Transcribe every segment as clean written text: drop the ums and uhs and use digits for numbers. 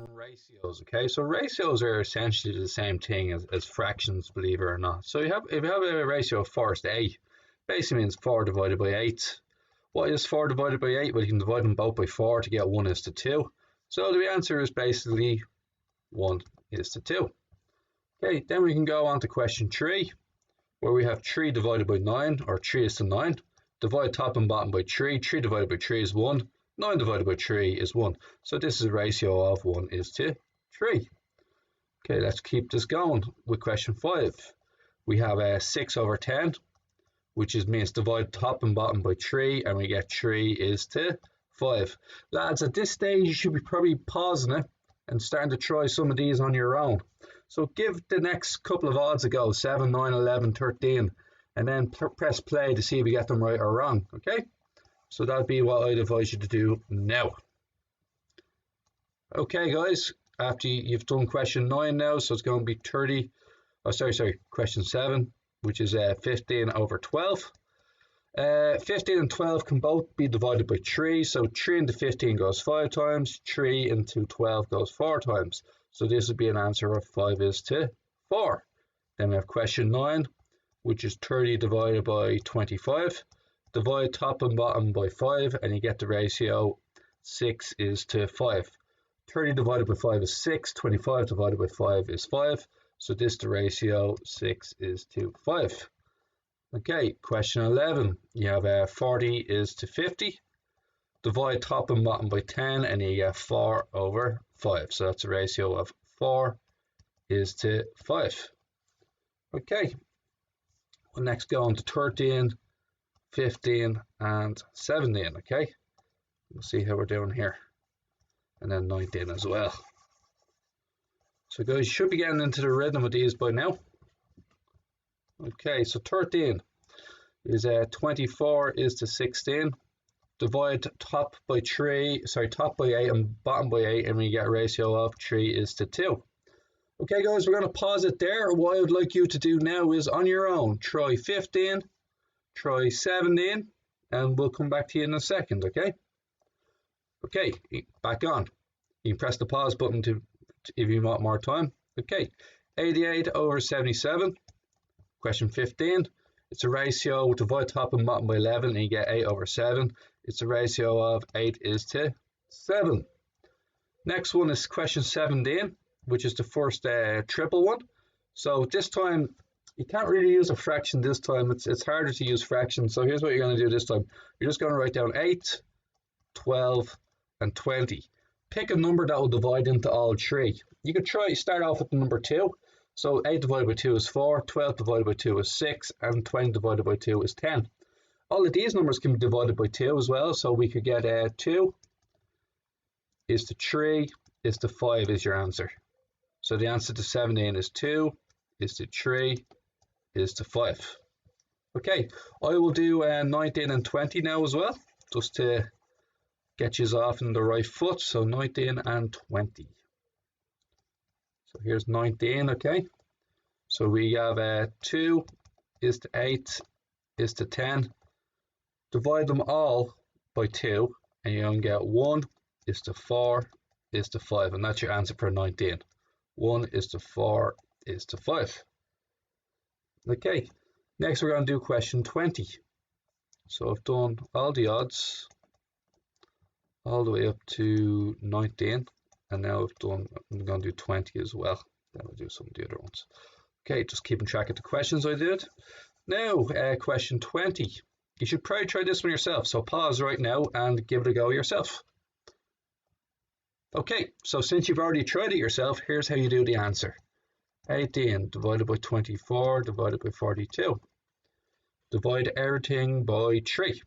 ratios. Okay, so ratios are essentially the same thing as fractions, believe it or not. So if you have a ratio of 4 to 8, basically means 4 divided by 8. What is 4 divided by 8? Well, you can divide them both by 4 to get 1 is to 2. So the answer is basically 1 is to 2. Okay, then we can go on to question 3, where we have 3 divided by 9, or 3 is to 9. Divide top and bottom by 3. 3 divided by 3 is 1. 9 divided by 3 is 1. So this is a ratio of 1 is to 3. Okay, let's keep this going with question 5. We have a 6 over 10, which means divide top and bottom by 3, and we get 3 is to 5. Lads, at this stage you should be probably pausing it and starting to try some of these on your own. So give the next couple of odds a go, 7, 9, 11, 13, and then press play to see if you get them right or wrong, okay? So that'd be what I'd advise you to do now. Okay guys, after you've done question 9 now, so it's going to be question 7, which is 15 over 12. 15 and 12 can both be divided by 3, so 3 into 15 goes 5 times, 3 into 12 goes 4 times. So this would be an answer of 5 is to 4. Then we have question 9, which is 30 divided by 25. Divide top and bottom by 5 and you get the ratio 6 is to 5. 30 divided by 5 is 6, 25 divided by 5 is 5. So this the ratio 6 is to 5. Okay, question 11. You have 40 is to 50. Divide top and bottom by 10 and you get 4 over 5. So that's a ratio of 4 is to 5. Okay, we'll next go on to 13, 15 and 17, okay? We'll see how we're doing here. And then 19 as well. So guys, you should be getting into the rhythm of these by now. Okay, so 13 is 24 is to 16. Divide top by 8 and bottom by 8 and we get a ratio of 3 is to 2. Okay guys, we're going to pause it there. What I would like you to do now is on your own, try 15, try 17, and we'll come back to you in a second, okay? Okay, back on. You can press the pause button if you want more time. Okay, 88 over 77, question 15. It's a ratio, divide top and bottom by 11 and you get 8 over 7. It's a ratio of 8 is to 7. Next one is question 17, which is the first triple one. So this time, you can't really use a fraction this time. It's harder to use fractions. So here's what you're going to do this time. You're just going to write down 8, 12, and 20. Pick a number that will divide into all three. You could start off with the number 2. So 8 divided by 2 is 4, 12 divided by 2 is 6, and 20 divided by 2 is 10. All of these numbers can be divided by 2 as well, so we could get 2 is to 3 is to 5 is your answer. So the answer to 17 is 2 is to 3 is to 5. Okay, I will do 19 and 20 now as well, just to get you off in the right foot. So 19 and 20. So here's 19, okay? So we have 2 is to 8 is to 10. Divide them all by 2 and you're going to get 1 is to 4 is to 5. And that's your answer for 19. 1 is to 4 is to 5. Okay, next we're going to do question 20. So I've done all the odds all the way up to 19. And now I'm going to do 20 as well. Then I'll do some of the other ones. Okay, just keeping track of the questions I did. Now, question 20. You should probably try this one yourself. So pause right now and give it a go yourself. Okay, so since you've already tried it yourself, here's how you do the answer. 18 divided by 24 divided by 42. Divide everything by 3.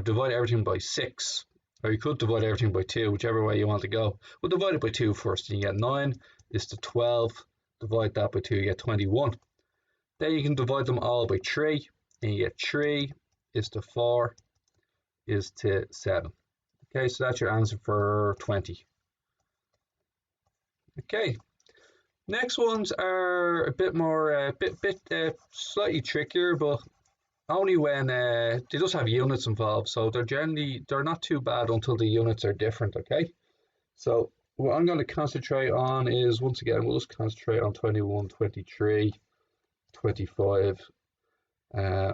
Divide everything by 6. Or you could divide everything by 2, whichever way you want to go. We'll divide it by 2 first, and you get 9 is to 12. Divide that by 2, you get 21. Then you can divide them all by 3, and you get 3 is to 4 is to 7. Okay, so that's your answer for 20. Okay, next ones are a bit more, slightly trickier, but only when they just have units involved. So they're not too bad until the units are different. Okay, so what I'm going to concentrate on is, once again, we'll just concentrate on 21, 23, 25.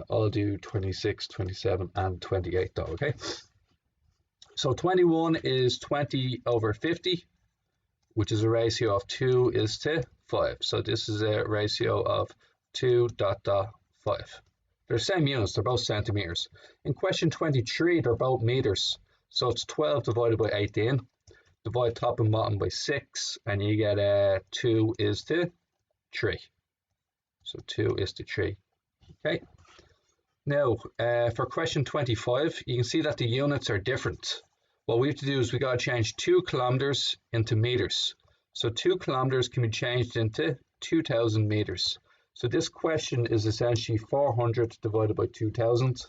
I'll do 26, 27, and 28 though, okay? So 21 is 20 over 50, which is a ratio of 2 is to 5. So this is a ratio of 2.5. They're the same units, they're both centimeters. In question 23, they're both meters. So it's 12 divided by 18. Divide top and bottom by 6, and you get 2 is to 3. So 2 is to 3. Okay. Now, for question 25, you can see that the units are different. What we have to do is we got to change 2 kilometers into meters. So 2 kilometers can be changed into 2,000 meters. So this question is essentially 400 divided by 2,000,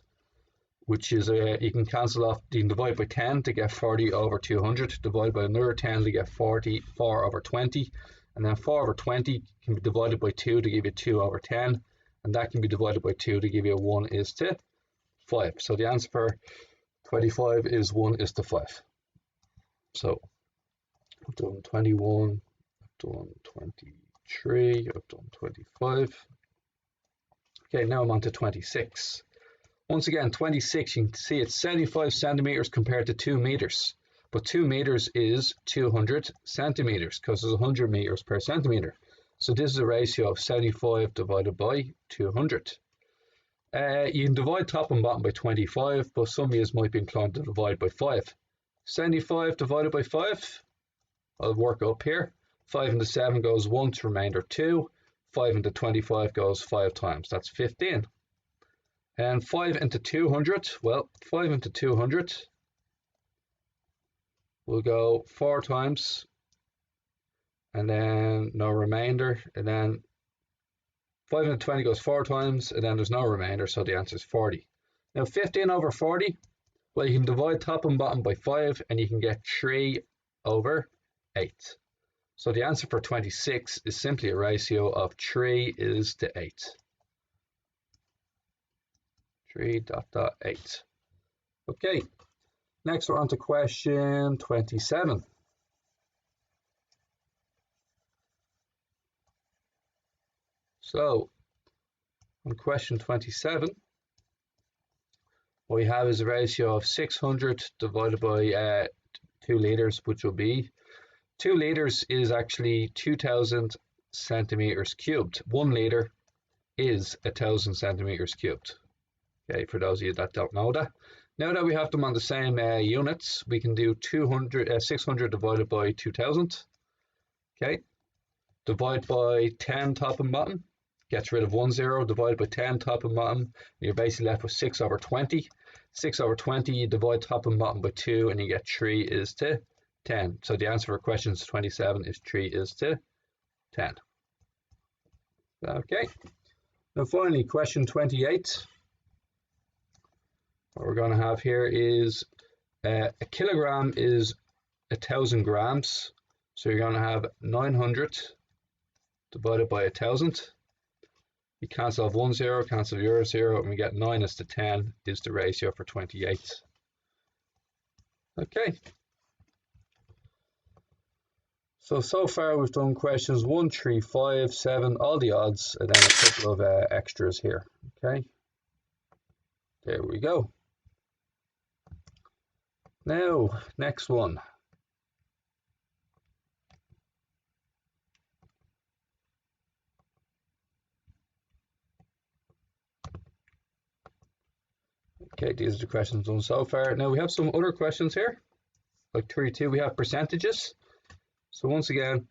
which is, you can cancel off, you can divide by 10 to get 40 over 200, divide by another 10 to get 44 over 20, and then 4 over 20 can be divided by 2 to give you 2 over 10, and that can be divided by 2 to give you 1 is to 5. So the answer for 25 is 1 is to 5. So I've done 21, I've done 23, I've done 25. Okay, now I'm on to 26. Once again, 26, you can see it's 75 centimeters compared to 2 meters. But 2 meters is 200 centimeters because there's 100 meters per centimeter. So this is a ratio of 75 divided by 200. You can divide top and bottom by 25, but some of you might be inclined to divide by 5. 75 divided by 5, I'll work up here. 5 into 7 goes once, remainder 2. 5 into 25 goes 5 times, that's 15. And 5 into 200, well, 5 into 200 will go 4 times, and then no remainder, and then 5 into 20 goes 4 times, and then there's no remainder, so the answer is 40. Now 15 over 40, well, you can divide top and bottom by 5, and you can get 3 over 8. So the answer for 26 is simply a ratio of 3 is to 8. 3.8. Okay, next we're on to question 27. So, on question 27, what we have is a ratio of 600 divided by 2 litres, which will be 2 litres is actually 2,000 centimeters cubed. 1 litre is 1,000 centimeters cubed. Okay, for those of you that don't know that. Now that we have them on the same units, we can do 600 divided by 2,000. Okay, divide by 10 top and bottom, gets rid of 1 0, divide by 10 top and bottom, and you're basically left with 6 over 20. 6 over 20, you divide top and bottom by 2, and you get 3 is to 10. So the answer for question 27 is 3 is to 10. Okay, now finally question 28. What we're going to have here is a kilogram is 1,000 grams. So you're going to have 900 divided by 1,000. You cancel off 1 0, cancel your 0, and we get 9 is to 10 is the ratio for 28. Okay. So far we've done questions 1, 3, 5, 7, all the odds, and then a couple of extras here. Okay. There we go. Now, next one. Okay, these are the questions done so far. Now we have some other questions here. Like 32, we have percentages. So once again,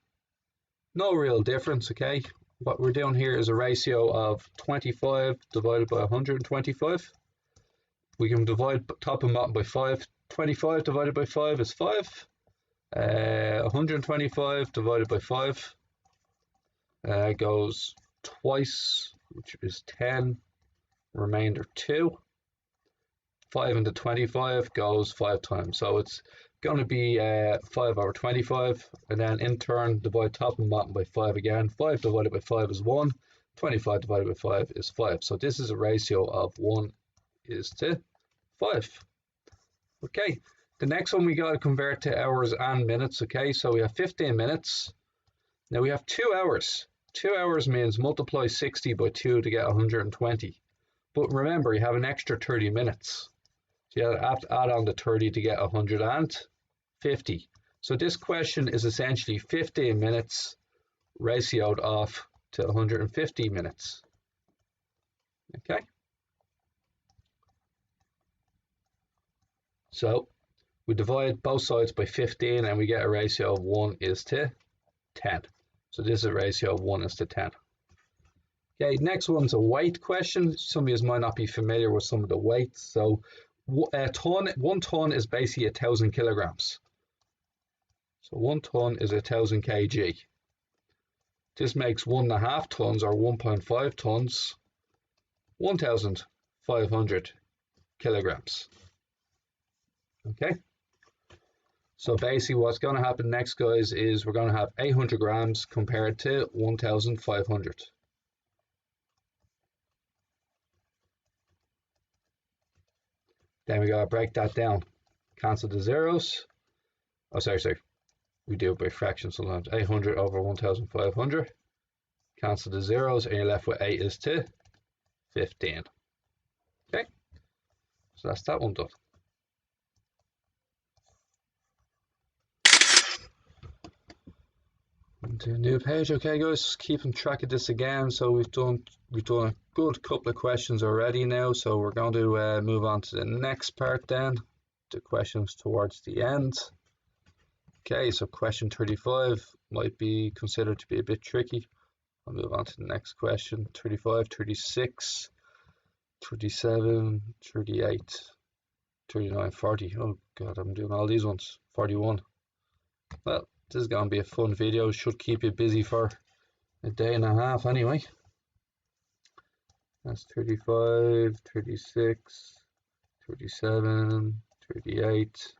no real difference, okay? What we're doing here is a ratio of 25 divided by 125. We can divide top and bottom by 5. 25 divided by 5 is 5. 125 divided by 5 goes twice, which is 10, remainder 2. 5 into 25 goes 5 times, so it's going to be 5 over 25, and then in turn divide top and bottom by 5 again. 5 divided by 5 is 1, 25 divided by 5 is 5. So this is a ratio of 1 is to 5. Okay, The next one we got to convert to hours and minutes, okay? So we have 15 minutes. Now we have 2 hours. 2 hours means multiply 60 by 2 to get 120. But remember, you have an extra 30 minutes. So you have to add on the 30 to get 150. So this question is essentially 15 minutes ratioed off to 150 minutes. Okay? So we divide both sides by 15 and we get a ratio of 1 is to 10. So this is a ratio of 1 is to 10. Okay, next one's a weight question. Some of you might not be familiar with some of the weights. So one ton is basically 1,000 kilograms. So 1 ton is 1,000 kg. This makes 1.5 tons or 1.5 tons, 1,500 kilograms. Okay. So basically what's going to happen next, guys, is we're going to have 800 grams compared to 1,500. Then we got to break that down. Cancel the zeros. Oh, sorry. We do it by fractions sometimes. 800 over 1,500. Cancel the zeros and you're left with 8 is to 15. Okay. So that's that one done. Onto a new page. Okay, guys, keeping track of this again. So we've done a good couple of questions already now. So we're going to move on to the next part then. The questions towards the end. Okay, so question 35 might be considered to be a bit tricky. I'll move on to the next question. 35, 36, 37, 38, 39, 40. Oh God, I'm doing all these ones. 41. Well, this is going to be a fun video. Should keep you busy for a day and a half anyway. That's 35, 36, 37, 38,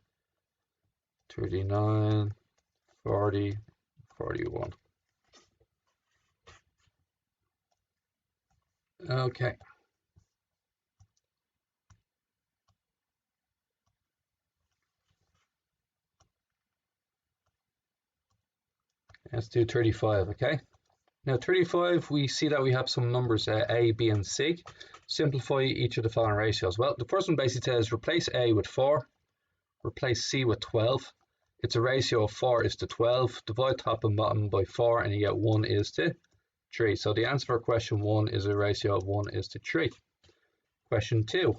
39, 40, 41. Okay. Let's do 35, okay? Now 35, we see that we have some numbers A, B, and C. Simplify each of the following ratios. Well, the first one basically says replace A with 4, replace C with 12. It's a ratio of 4 is to 12. Divide top and bottom by 4 and you get 1 is to 3. So the answer for question 1 is a ratio of 1 is to 3. Question 2.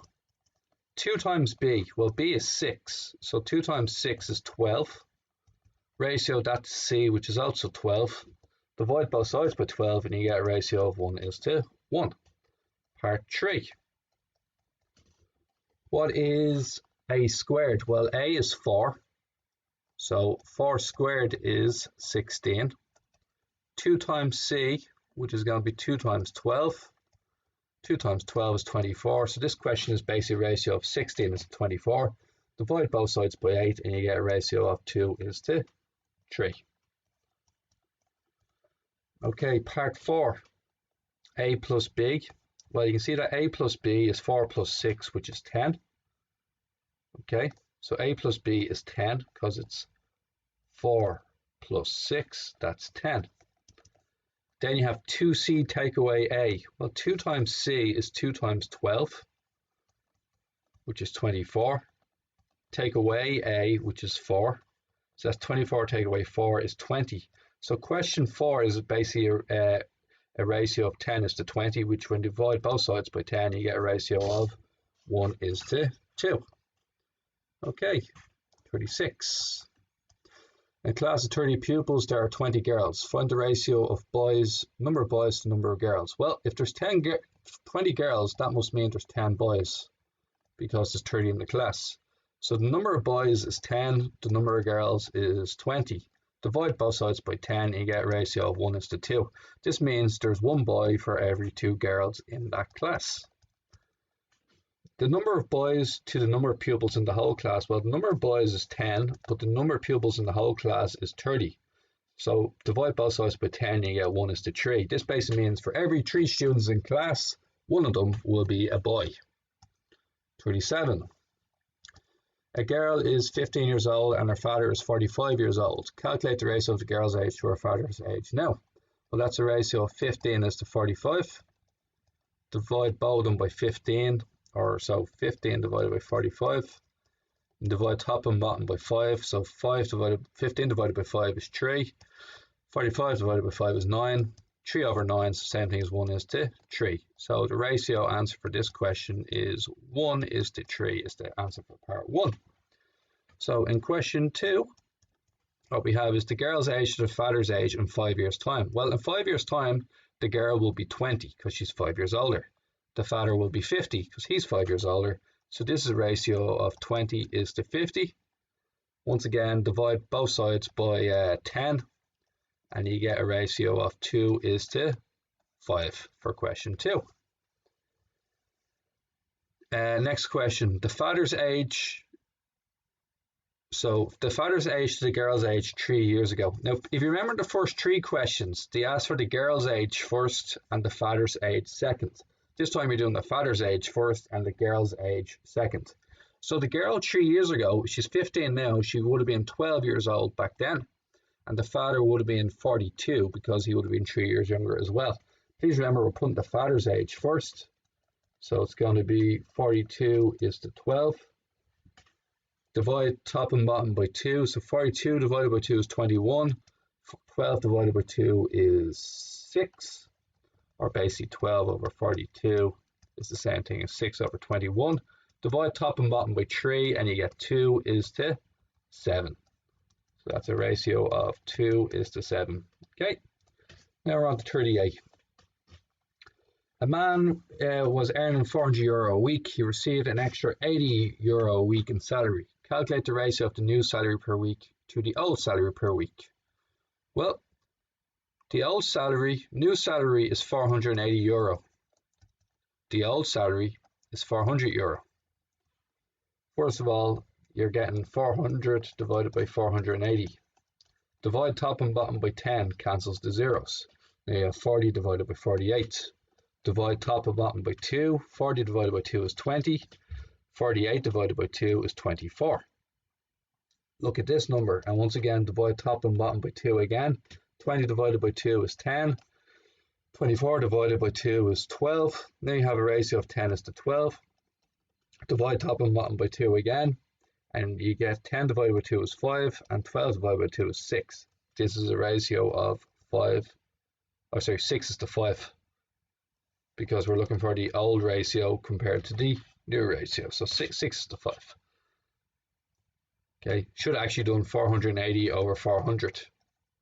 2 times B. Well, B is 6. So 2 times 6 is 12. Ratio that to C, which is also 12. Divide both sides by 12 and you get a ratio of 1 is to 1. Part 3. What is A squared? Well, A is 4. So 4 squared is 16. 2 times C, which is going to be 2 times 12. 2 times 12 is 24. So this question is basically a ratio of 16 is to 24. Divide both sides by 8 and you get a ratio of 2 is to 3. Okay, part 4. A plus B. Well, you can see that A plus B is 4 plus 6, which is 10. Okay, so A plus B is 10 because it's 4 plus 6, that's 10. Then you have 2C take away A. Well, 2 times C is 2 times 12, which is 24. Take away A, which is 4. So that's 24 take away 4 is 20. So question 4 is basically a ratio of 10 is to 20, which when you divide both sides by 10, you get a ratio of 1 is to 2. Okay, 36. In a class of 30 pupils, there are 20 girls. Find the ratio of number of boys to number of girls. Well, if there's 20 girls, that must mean there's 10 boys because there's 30 in the class. So the number of boys is 10, the number of girls is 20. Divide both sides by 10 and you get a ratio of 1 is to 2. This means there's 1 boy for every 2 girls in that class. The number of boys to the number of pupils in the whole class, well, the number of boys is 10, but the number of pupils in the whole class is 30. So divide both sides by 10 and you get 1 is to 3. This basically means for every 3 students in class, 1 of them will be a boy. 37. A girl is 15 years old and her father is 45 years old. Calculate the ratio of the girl's age to her father's age now. Well, that's a ratio of 15 is to 45. Divide both of them by 15, or so 15 divided by 45. And divide top and bottom by 5. So 15 divided by 5 is 3. 45 divided by 5 is 9. 3 over 9 is the same thing as 1 is to 3. So the ratio answer for this question is 1 is to 3 is the answer for part 1. So in question 2, what we have is the girl's age to the father's age in 5 years' time. Well, in 5 years' time, the girl will be 20 because she's 5 years older. The father will be 50 because he's 5 years older. So this is a ratio of 20 is to 50. Once again, divide both sides by 10, and you get a ratio of 2 is to 5 for question 2. Next question, the father's age. So the father's age to the girl's age 3 years ago. Now, if you remember the first 3 questions, they asked for the girl's age first and the father's age second. This time you're doing the father's age first and the girl's age second. So the girl 3 years ago, she's 15 now, she would have been 12 years old back then. And the father would have been 42 because he would have been 3 years younger as well. Please remember, we're putting the father's age first. So it's going to be 42 is to 12. Divide top and bottom by 2. So 42 divided by 2 is 21. 12 divided by 2 is 6. Or basically 12 over 42 is the same thing as 6 over 21. Divide top and bottom by 3 and you get 2 is to 7. So that's a ratio of 2 is to 7. Okay, now we're on to 38. A man was earning €400 a week. He received an extra €80 a week in salary. Calculate the ratio of the new salary per week to the old salary per week. Well, the old salary, new salary is €480. The old salary is €400. First of all, you're getting 400 divided by 480. Divide top and bottom by 10, cancels the zeros. Now you have 40 divided by 48. Divide top and bottom by 2. 40 divided by 2 is 20. 48 divided by 2 is 24. Look at this number, and once again divide top and bottom by 2 again. 20 divided by 2 is 10. 24 divided by 2 is 12. Now you have a ratio of 10 is to 12. Divide top and bottom by 2 again, and you get 10 divided by 2 is 5, and 12 divided by 2 is 6. This is a ratio of 6 is to 5, because we're looking for the old ratio compared to the new ratio. So 6 is to 5. Okay, should have actually done 480 over 400,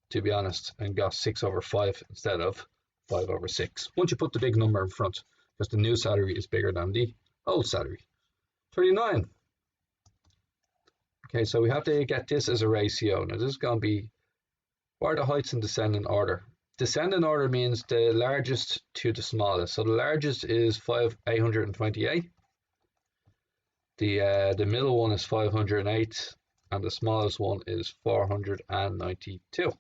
to be honest, and got 6 over 5 instead of 5 over 6. Once you put the big number in front, because the new salary is bigger than the old salary. 39. Okay, so we have to get this as a ratio. Now this is going to be, what are the heights in descending order? Descending order means the largest to the smallest. So the largest is 828. The middle one is 508, and the smallest one is 492.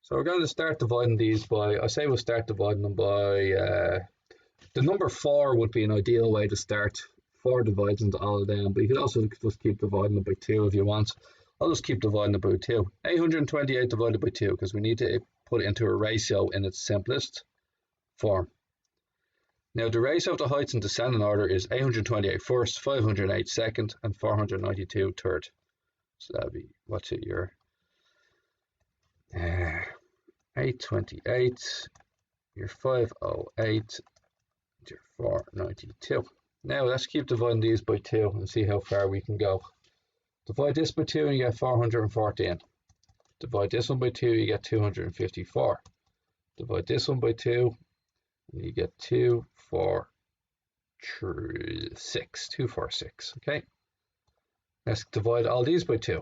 So we're going to start dividing these by, I say we'll start dividing them by, the number 4 would be an ideal way to start. 4 divides into all of them, but you could also just keep dividing it by 2 if you want. I'll just keep dividing it by 2. 828 divided by 2, because we need to put it into a ratio in its simplest form. Now the ratio of the heights in descending order is 828 first, 508 second, and 492 third. So that'd be, what's it, your 828, your 508, your 492. Now let's keep dividing these by 2 and see how far we can go. Divide this by 2 and you get 414. Divide this one by 2, you get 254. Divide this one by 2, and you get 246. Okay. Let's divide all these by 2.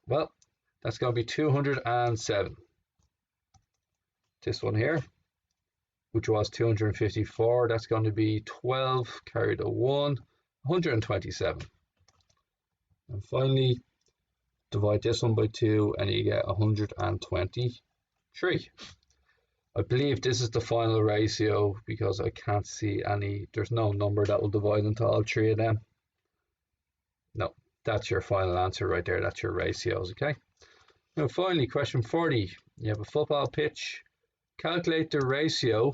Well, that's going to be 207. This one here, which was 254, that's going to be 12 carried a 1, 127. And finally, divide this one by 2 and you get 123. I believe this is the final ratio because I can't see any, there's no number that will divide into all 3 of them. No, that's your final answer right there. That's your ratios, okay? Now finally, question 40. You have a football pitch. Calculate the ratio.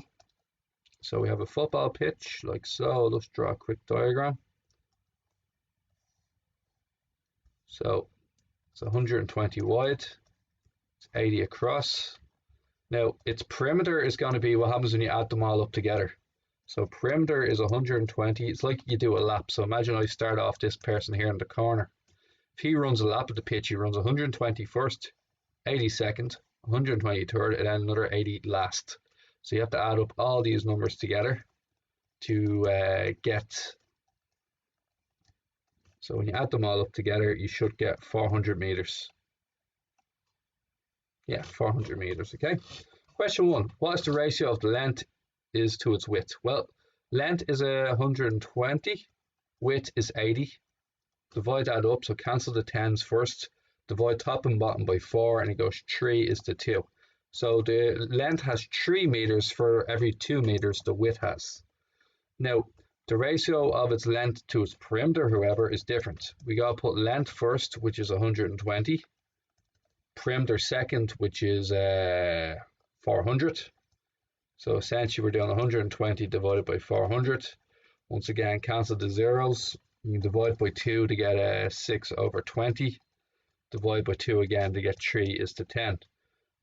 So we have a football pitch like so. Let's draw a quick diagram. So it's 120 wide. It's 80 across. Now its perimeter is going to be what happens when you add them all up together. So perimeter is 120. It's like you do a lap. So imagine I start off this person here in the corner. If he runs a lap of the pitch, he runs 120 first, 80 second, 120 third, and then another 80 last. So you have to add up all these numbers together to get. So when you add them all up together, you should get 400 meters. Yeah, 400 meters, okay? Question 1. What is the ratio of the length is to its width? Well, length is 120, width is 80. Divide that up, so cancel the 10s first. Divide top and bottom by 4, and it goes 3 is to 2. So the length has 3 meters for every 2 meters the width has. Now, the ratio of its length to its perimeter, however, is different. We got to put length first, which is 120. Perimeter second, which is 400. So essentially we're doing 120 divided by 400. Once again, cancel the zeros. You can divide by 2 to get 6 over 20. Divide by 2 again to get 3 is to 10.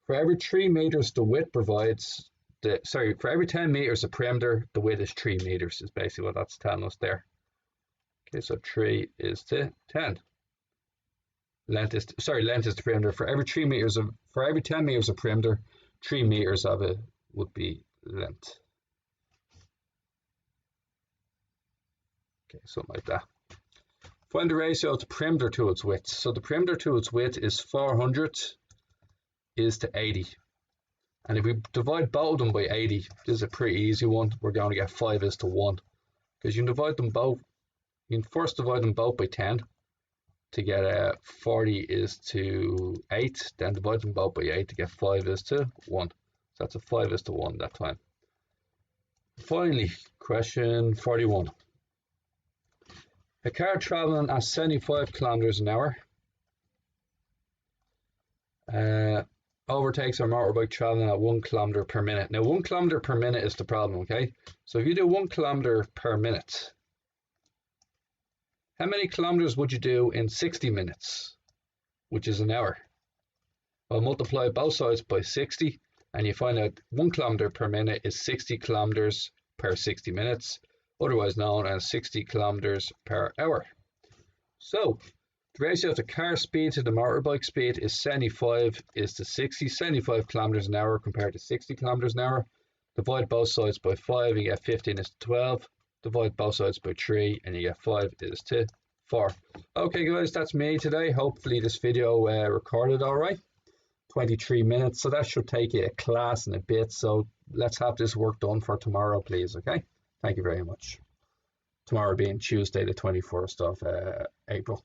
For every 3 meters the width provides, for every 10 meters of perimeter, the width is 3 meters, is basically what that's telling us there. Okay, so 3 is to 10. Length is the perimeter. For every 10 meters of perimeter, 3 meters of it would be length. Okay, something like that. Find the ratio of the perimeter to its width. So the perimeter to its width is 400 is to 80. And if we divide both of them by 80, this is a pretty easy one. We're going to get 5 is to 1. Because you can divide them both. You can first divide them both by 10 to get 40 is to 8. Then divide them both by 8 to get 5 is to 1. So that's a 5 is to 1 that time. Finally, question 41. A car traveling at 75 kilometers an hour overtakes a motorbike traveling at 1 kilometer per minute. Now 1 kilometer per minute is the problem, okay? So if you do 1 kilometer per minute, how many kilometers would you do in 60 minutes, which is an hour? Well, multiply both sides by 60 and you find out 1 kilometer per minute is 60 kilometers per 60 minutes, otherwise known as 60 kilometers per hour. So the ratio of the car speed to the motorbike speed is 75 is to 60, 75 kilometers an hour compared to 60 kilometers an hour. Divide both sides by 5, you get 15 is to 12. Divide both sides by 3 and you get 5 is to 4. Okay guys, that's me today. Hopefully this video recorded alright. 23 minutes, so that should take you a class in a bit. So let's have this work done for tomorrow, please. Okay, thank you very much. Tomorrow being Tuesday the 21st of April.